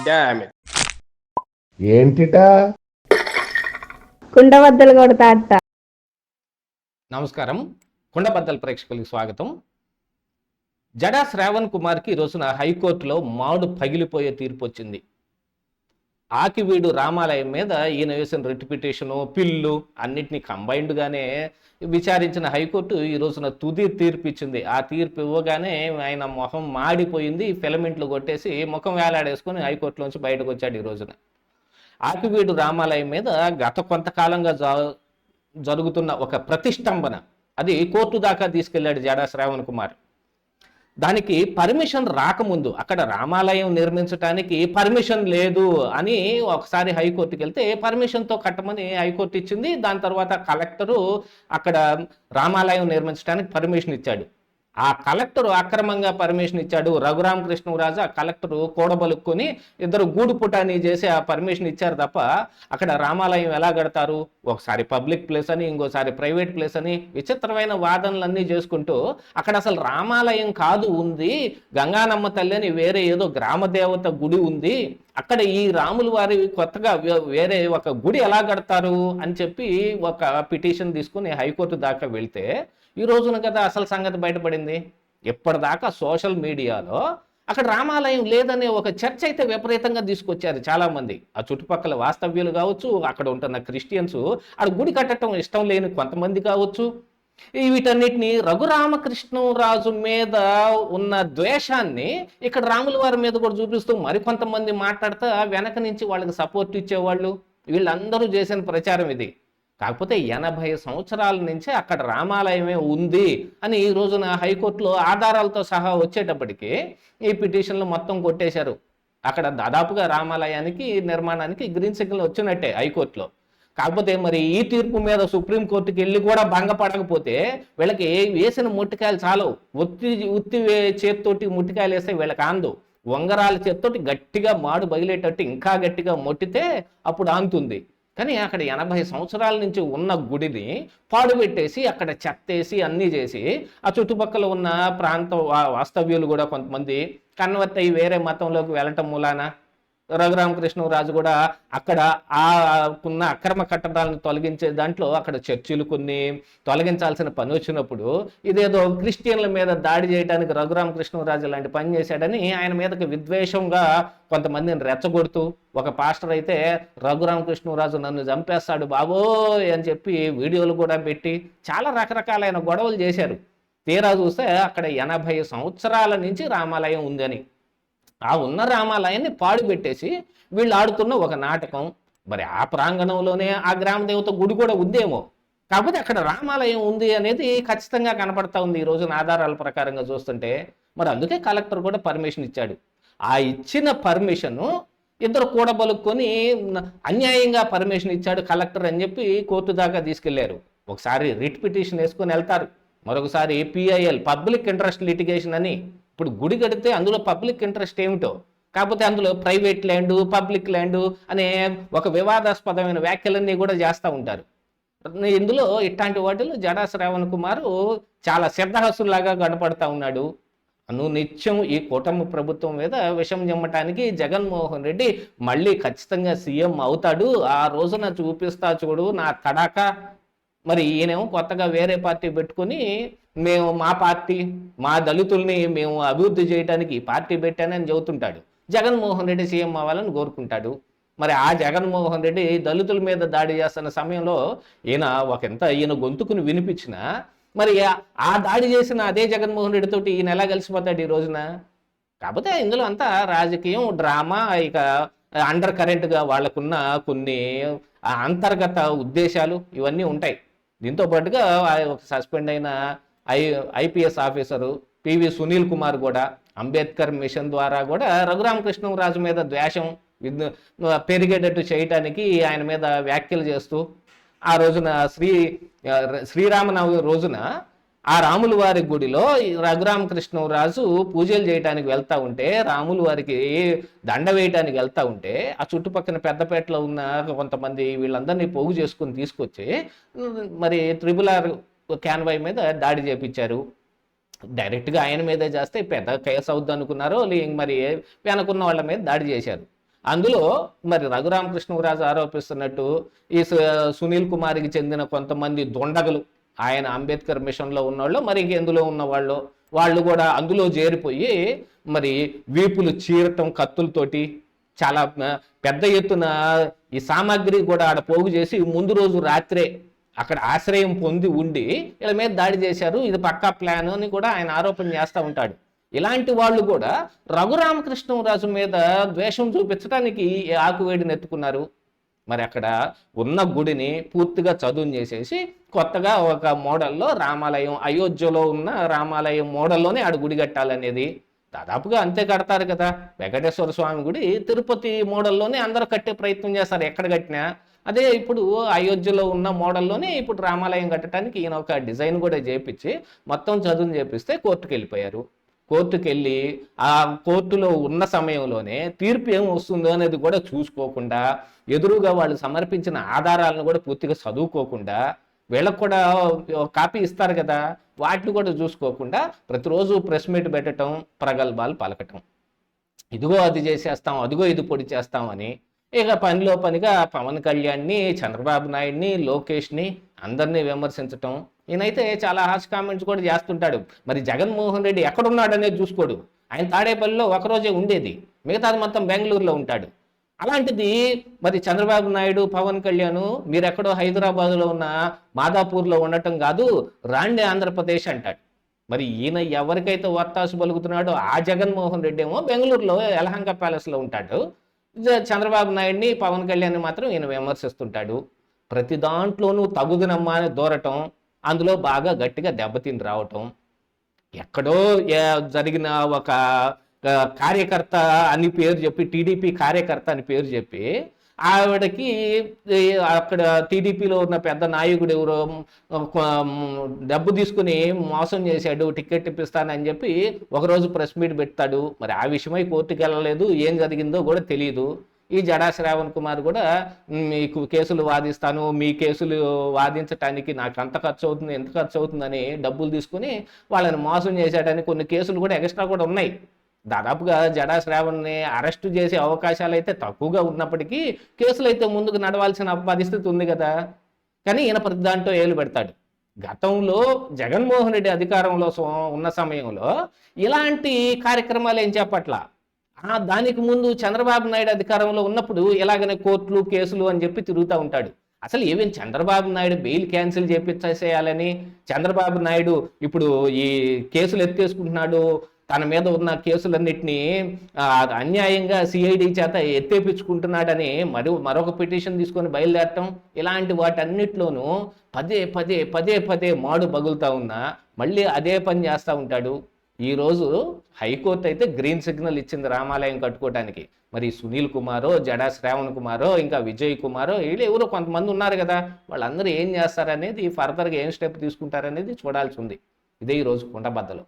Damn it. ఏంటిటా కుండబద్దలు కొడతా అట్ట. నమస్కారం, కుండబద్దల ప్రేక్షకులకు స్వాగతం. జడా శ్రావణ్ కుమార్కి ఈ రోజున హైకోర్టులో మాడు పగిలిపోయే తీర్పు వచ్చింది. ఆకివీడు రామాలయం మీద ఈయన వేసిన రిట్ పిటిషను, పిల్లు అన్నిటినీ కంబైన్డ్గానే విచారించిన హైకోర్టు ఈ రోజున తుది తీర్పు ఇచ్చింది. ఆ తీర్పు ఇవ్వగానే ఆయన మొహం మాడిపోయింది, ఫిలమెంట్లు కొట్టేసి ముఖం వేలాడేసుకొని హైకోర్టులోంచి బయటకు వచ్చాడు. ఈ రోజున ఆకివీడు రామాలయం మీద గత కొంతకాలంగా జరుగుతున్న ఒక ప్రతిష్టంభన, అది కోర్టు దాకా తీసుకెళ్లాడు జడా శ్రావణ్ కుమార్. దానికి పర్మిషన్ రాకముందు అక్కడ రామాలయం నిర్మించడానికి పర్మిషన్ లేదు అని ఒకసారి హైకోర్టుకి వెళ్తే పర్మిషన్తో కట్టమని హైకోర్టు ఇచ్చింది. దాని తర్వాత కలెక్టరు అక్కడ రామాలయం నిర్మించడానికి పర్మిషన్ ఇచ్చాడు. ఆ కలెక్టరు అక్రమంగా పర్మిషన్ ఇచ్చాడు. రఘురామకృష్ణరాజు ఆ కలెక్టరు కూడబలుక్కొని ఇద్దరు గూడు పుటాని చేసి ఆ పర్మిషన్ ఇచ్చారు తప్ప అక్కడ రామాలయం ఎలా కడతారు? ఒకసారి పబ్లిక్ ప్లేస్ అని, ఇంకోసారి ప్రైవేట్ ప్లేస్ అని విచిత్రమైన వాదనలన్నీ చేసుకుంటూ అక్కడ అసలు రామాలయం కాదు ఉంది, గంగానమ్మ తల్లి అని వేరే ఏదో గ్రామదేవత గుడి ఉంది, అక్కడ ఈ రాములు వారి కొత్తగా వేరే ఒక గుడి ఎలా కడతారు అని చెప్పి ఒక పిటిషన్ తీసుకుని హైకోర్టు దాకా వెళ్తే ఈ రోజున కదా అసలు సంగతి బయటపడింది. ఇప్పటిదాకా సోషల్ మీడియాలో అక్కడ రామాలయం లేదనే ఒక చర్చ అయితే విపరీతంగా తీసుకొచ్చారు చాలామంది. ఆ చుట్టుపక్కల వాస్తవ్యులు కావచ్చు, అక్కడ ఉంటున్న క్రిస్టియన్స్ ఆడ గుడి కట్టడం ఇష్టం లేని కొంతమంది కావచ్చు. వీటన్నిటిని రఘురామకృష్ణరాజు మీద ఉన్న ద్వేషాన్ని ఇక్కడ రాముల వారి మీద కూడా చూపిస్తూ మరికొంతమంది మాట్లాడుతూ వెనక నుంచి వాళ్ళకి సపోర్ట్ ఇచ్చేవాళ్ళు, వీళ్ళందరూ చేసిన ప్రచారం ఇది. కాకపోతే 80 సంవత్సరాల నుంచే అక్కడ రామాలయమే ఉంది అని ఈ రోజున హైకోర్టులో ఆధారాలతో సహా వచ్చేటప్పటికి ఈ పిటిషన్లు మొత్తం కొట్టేశారు. అక్కడ దాదాపుగా రామాలయానికి నిర్మాణానికి గ్రీన్ సిగ్నల్ వచ్చినట్టే హైకోర్టులో. కాకపోతే మరి ఈ తీర్పు మీద సుప్రీంకోర్టుకి వెళ్ళి కూడా భంగపడకపోతే వీళ్ళకి వేసిన ముట్టికాయలు చాలవు. ఉత్తి చేతితోటి ముట్టికాయలు వేస్తే వీళ్ళకి ఆందు, ఉంగరాల చేతితోటి గట్టిగా మాడు బగిలేటట్టు ఇంకా గట్టిగా మొట్టితే అప్పుడు ఆంతుంది. కానీ అక్కడ 80 సంవత్సరాల నుంచి ఉన్న గుడిని పాడుపెట్టేసి అక్కడ చెత్తేసి అన్నీ చేసి ఆ చుట్టుపక్కల ఉన్న ప్రాంత వాస్తవ్యులు కూడా కొంతమంది కన్వర్ట్ అయ్యి వేరే మతంలోకి వెళ్ళటం మూలాన రఘురామకృష్ణరాజు కూడా అక్కడ ఉన్న అక్రమ కట్టడాలను తొలగించే దాంట్లో అక్కడ చర్చిలు కొన్ని తొలగించాల్సిన పని వచ్చినప్పుడు ఇదేదో క్రిస్టియన్ల మీద దాడి చేయడానికి రఘురామకృష్ణరాజు లాంటి పని చేశాడని ఆయన మీదకి విద్వేషంగా కొంతమందిని రెచ్చగొడుతూ, ఒక పాస్టర్ అయితే రఘురామకృష్ణరాజు నన్ను చంపేస్తాడు బాబోయ్ అని చెప్పి వీడియోలు కూడా పెట్టి చాలా రకరకాలైన గొడవలు చేశారు. తీరా చూస్తే అక్కడ 80 సంవత్సరాల నుంచి రామాలయం ఉందని, ఆ ఉన్న రామాలయాన్ని పాడుపెట్టేసి వీళ్ళు ఆడుతున్న ఒక నాటకం. మరి ఆ ప్రాంగణంలోనే ఆ గ్రామదేవత గుడి కూడా ఉందేమో, కాకపోతే అక్కడ రామాలయం ఉంది అనేది ఖచ్చితంగా కనపడతా ఉంది ఈ రోజున ఆధారాల ప్రకారంగా చూస్తుంటే. మరి అందుకే కలెక్టర్ కూడా పర్మిషన్ ఇచ్చాడు. ఆ ఇచ్చిన పర్మిషను ఇద్దరు కూడబలుక్కొని అన్యాయంగా పర్మిషన్ ఇచ్చాడు కలెక్టర్ అని చెప్పి కోర్టు దాకా తీసుకెళ్లారు. ఒకసారి రిట్ పిటిషన్ వేసుకొని వెళ్తారు, మరొకసారి PIL పబ్లిక్ ఇంట్రెస్ట్ లిటిగేషన్ అని. ఇప్పుడు గుడి కడితే అందులో పబ్లిక్ ఇంట్రెస్ట్ ఏమిటో, కాకపోతే అందులో ప్రైవేట్ ల్యాండు, పబ్లిక్ ల్యాండు అనే ఒక వివాదాస్పదమైన వ్యాఖ్యలన్నీ కూడా చేస్తూ ఉంటారు. ఇందులో ఇట్లాంటి వాటిలో జడా శ్రావణ్ కుమార్ చాలా సిద్ధహస్తులాగా కనపడతా ఉన్నాడు. నిత్యం ఈ కూటమి ప్రభుత్వం మీద విషం జమ్మటానికి జగన్మోహన్ రెడ్డి మళ్ళీ ఖచ్చితంగా సీఎం అవుతాడు, ఆ రోజున చూపిస్తా చూడు నా తడాక. మరి ఈయనేమో కొత్తగా వేరే పార్టీ పెట్టుకొని మేము మా పార్టీ మా దళితుల్ని మేము అభివృద్ధి చేయడానికి ఈ పార్టీ పెట్టానని చెబుతుంటాడు. జగన్మోహన్ రెడ్డి సీఎం అవ్వాలని కోరుకుంటాడు. మరి ఆ జగన్మోహన్ రెడ్డి దళితుల మీద దాడి చేస్తున్న సమయంలో ఈయన గొంతుకుని వినిపించినా మరి ఆ దాడి చేసిన అదే జగన్మోహన్ రెడ్డితోటి ఈయన ఎలా కలిసిపోతాడు ఈ రోజున? కాకపోతే ఇందులో అంతా రాజకీయం, డ్రామా, ఇక అండర్ కరెంట్గా వాళ్ళకున్న కొన్ని అంతర్గత ఉద్దేశాలు ఇవన్నీ ఉంటాయి. దీంతో పాటుగా ఒక సస్పెండ్ అయిన IPS officer PV Sunil Kumar కూడా అంబేద్కర్ మిషన్ ద్వారా కూడా రఘురామకృష్ణరాజు మీద ద్వేషం పెరిగేటట్టు చేయటానికి ఆయన మీద వ్యాఖ్యలు చేస్తూ ఆ రోజున శ్రీరామనవమి రోజున ఆ రాముల వారి గుడిలో రఘురామకృష్ణరాజు పూజలు చేయడానికి వెళ్తా ఉంటే, రాముల వారికి దండ వేయటానికి వెళ్తా ఉంటే ఆ చుట్టుపక్కల పెద్దపేటలో ఉన్న కొంతమంది వీళ్ళందరినీ పోగు చేసుకుని తీసుకొచ్చి మరి RRR కాన్వాయ్ మీద దాడి చేపించారు. డైరెక్ట్గా ఆయన మీదే చేస్తే పెద్ద కేసు అవుద్ది అనుకున్నారో మరి వెనకున్న వాళ్ళ మీద దాడి చేశారు. అందులో మరి రఘురామకృష్ణరాజు ఆరోపిస్తున్నట్టు ఈ సునీల్ కుమార్కి చెందిన కొంతమంది దొండగలు, ఆయన అంబేద్కర్ మిషన్లో ఉన్నవాళ్ళు, మరి ఎందులో ఉన్నవాళ్ళు, వాళ్ళు కూడా అందులో చేరిపోయి మరి వీపులు చీరటం కత్తులతోటి చాలా పెద్ద ఎత్తున ఈ సామాగ్రి కూడా ఆడ పోగు చేసి ముందు రోజు రాత్రే అక్కడ ఆశ్రయం పొంది ఉండి వీళ్ళ మీద దాడి చేశారు, ఇది పక్కా ప్లాన్ అని కూడా ఆయన ఆరోపణ చేస్తూ ఉంటాడు. ఇలాంటి వాళ్ళు కూడా రఘురామకృష్ణరాజు మీద ద్వేషం చూపించడానికి ఆకువేడిని ఎత్తుకున్నారు. మరి అక్కడ ఉన్న గుడిని పూర్తిగా చదును చేసేసి కొత్తగా ఒక మోడల్లో రామాలయం, అయోధ్యలో ఉన్న రామాలయం మోడల్లోనే ఆడ గుడి కట్టాలనేది. దాదాపుగా అంతే కడతారు కదా. వెంకటేశ్వర స్వామి గుడి తిరుపతి మోడల్లోనే అందరూ కట్టే ప్రయత్నం చేస్తారు ఎక్కడ కట్టినా. అదే ఇప్పుడు అయోధ్యలో ఉన్న మోడల్లోనే ఇప్పుడు రామాలయం కట్టడానికి ఈయన ఒక డిజైన్ కూడా చేపించి మొత్తం చదువును చేపిస్తే కోర్టుకు వెళ్ళిపోయారు. కోర్టుకు వెళ్ళి ఆ కోర్టులో ఉన్న సమయంలోనే తీర్పు ఏం వస్తుందో అనేది కూడా చూసుకోకుండా, ఎదురుగా వాళ్ళు సమర్పించిన ఆధారాలను కూడా పూర్తిగా చదువుకోకుండా, వీళ్ళకు కూడా కాపీ ఇస్తారు కదా, వాటిని కూడా చూసుకోకుండా ప్రతిరోజు ప్రెస్ మీట్ పెట్టడం, ప్రగల్భాలు పలకటం, ఇదిగో అది చేసేస్తాం, అదిగో ఇది పొడి చేస్తాం అని. ఇక పనిలో పనిగా పవన్ కళ్యాణ్ని, చంద్రబాబు నాయుడిని, లోకేష్ని అందరినీ విమర్శించటం. ఈయనైతే చాలా హార్ష్ కామెంట్స్ కూడా చేస్తుంటాడు. మరి జగన్మోహన్ రెడ్డి ఎక్కడున్నాడు అనేది చూసుకోడు. ఆయన తాడేపల్లిలో ఒకరోజే ఉండేది, మిగతాది మొత్తం బెంగళూరులో ఉంటాడు. అలాంటిది మరి చంద్రబాబు నాయుడు, పవన్ కళ్యాణ్ మీరు ఎక్కడో హైదరాబాద్లో ఉన్న మాదాపూర్లో ఉండటం కాదు, రాండి ఆంధ్రప్రదేశ్ అంటాడు. మరి ఈయన ఎవరికైతే వత్తాసు పలుకుతున్నాడో ఆ జగన్మోహన్ రెడ్డి ఏమో బెంగళూరులో యలహంక ప్యాలెస్లో ఉంటాడు. చంద్రబాబు నాయుడిని, పవన్ కళ్యాణ్ మాత్రం ఈయన విమర్శిస్తుంటాడు. ప్రతి దాంట్లోనూ తగుదనమ్మా అని దూరటం, అందులో బాగా గట్టిగా దెబ్బతిని రావటం. ఎక్కడో జరిగిన ఒక కార్యకర్త అని పేరు చెప్పి, టీడీపీ కార్యకర్త అని పేరు చెప్పి ఆవిడకి అక్కడ టీడీపీలో ఉన్న పెద్ద నాయకుడు ఎవరో డబ్బు తీసుకుని మోసం చేశాడు, టికెట్ ఇప్పిస్తానని చెప్పి ఒకరోజు ప్రెస్ మీట్ పెడతాడు. మరి ఆ విషయమై కోర్టుకు వెళ్ళలేదు, ఏం జరిగిందో కూడా తెలియదు. ఈ జడా శ్రావణ్ కుమార్ కూడా మీకు కేసులు వాదిస్తాను, మీ కేసులు వాదించడానికి నాకు అంత ఖర్చు అవుతుంది, ఎంత ఖర్చు అవుతుందని డబ్బులు తీసుకుని వాళ్ళని మోసం చేశాడని కొన్ని కేసులు కూడా ఎక్స్ట్రా కూడా ఉన్నాయి. దాదాపుగా జడా శ్రావణ్ని అరెస్టు చేసే అవకాశాలు అయితే తక్కువగా ఉన్నప్పటికీ కేసులు అయితే ముందుకు నడవాల్సిన పరిస్థితి ఉంది కదా. కానీ ఈయన ప్రతి దాంట్లో ఏలు పెడతాడు. గతంలో జగన్మోహన్ రెడ్డి అధికారంలో ఉన్న సమయంలో ఇలాంటి కార్యక్రమాలు ఏం చెప్పట్లా. దానికి ముందు చంద్రబాబు నాయుడు అధికారంలో ఉన్నప్పుడు ఇలాగనే కోర్టులు, కేసులు అని చెప్పి తిరుగుతూ ఉంటాడు. అసలు ఏమేం చంద్రబాబు నాయుడు బెయిల్ క్యాన్సిల్ చేపించేసేయాలని, చంద్రబాబు నాయుడు ఇప్పుడు ఈ కేసులు ఎత్తేసుకుంటున్నాడు, తన మీద ఉన్న కేసులన్నింటినీ అన్యాయంగా సిఐడి చేత ఎత్తేపించుకుంటున్నాడని మరొక పిటిషన్ తీసుకొని బయలుదేరటం, ఇలాంటి వాటన్నిటిలోనూ పదే పదే పదే పదే మాడు పగులుతూ ఉన్నా మళ్ళీ అదే పని చేస్తూ ఉంటాడు. ఈరోజు హైకోర్టు అయితే గ్రీన్ సిగ్నల్ ఇచ్చింది రామాలయం కట్టుకోవడానికి. మరి సునీల్ కుమారో, జడా శ్రావణ్ కుమారో, ఇంకా విజయ్ కుమారో, వీళ్ళు ఎవరో కొంతమంది ఉన్నారు కదా, వాళ్ళందరూ ఏం చేస్తారనేది, ఫర్దర్గా ఏం స్టెప్ తీసుకుంటారనేది చూడాల్సి ఉంది. ఇదే ఈరోజు కుండబద్దలు.